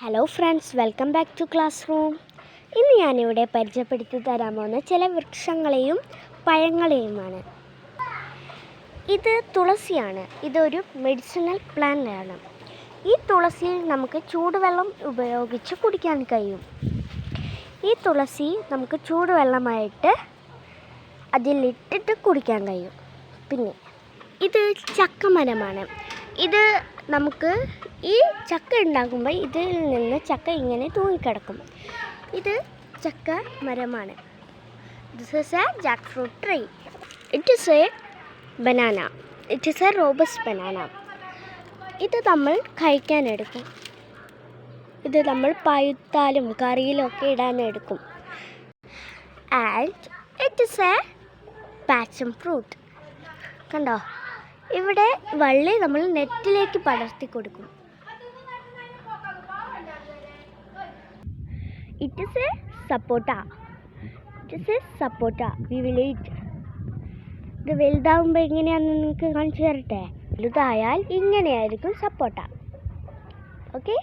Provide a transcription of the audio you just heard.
Hello friends, welcome back to classroom. ഇന്ന് ഞാനിവിടെ പരിചയപ്പെടുത്തി തരാൻ പോകുന്ന ചില വൃക്ഷങ്ങളെയും പഴങ്ങളെയുമാണ്. ഇത് തുളസിയാണ്. ഇതൊരു മെഡിസിനൽ പ്ലാന്റ് ആണ്. ഈ തുളസി നമുക്ക് ചൂടുവെള്ളം ഉപയോഗിച്ച് കുടിക്കാൻ കഴിയും. ഈ തുളസി നമുക്ക് ചൂടുവെള്ളമായിട്ട് അതിലിട്ടിട്ട് കുടിക്കാൻ കഴിയും. പിന്നെ ഇത് ചക്കമരമാണ്. ഇത് നമുക്ക് ഈ ചക്ക ഉണ്ടാക്കുമ്പോൾ ഇതിൽ നിന്ന് ചക്ക ഇങ്ങനെ തൂങ്ങിക്കിടക്കും. ഇത് ചക്ക മരമാണ്. This is a jackfruit tree. It is a banana. It is a robust banana. ഇത് നമ്മൾ കഴിക്കാനെടുക്കും. ഇത് നമ്മൾ പഴുത്താലും കറിയിലൊക്കെ ഇടാനെടുക്കും. And it is a passion fruit. കണ്ടോ, ഇവിടെ വള്ളി നമ്മൾ നെറ്റിലേക്ക് പടർത്തി കൊടുക്കും. It is a sapota. It is a sapota. We will eat. ഇത് വലുതാവുമ്പോൾ എങ്ങനെയാണെന്ന് നിങ്ങൾക്ക് കാണിച്ചു തരട്ടെ. വലുതായാൽ ഇങ്ങനെയായിരിക്കും സപ്പോട്ട. ഓക്കെ.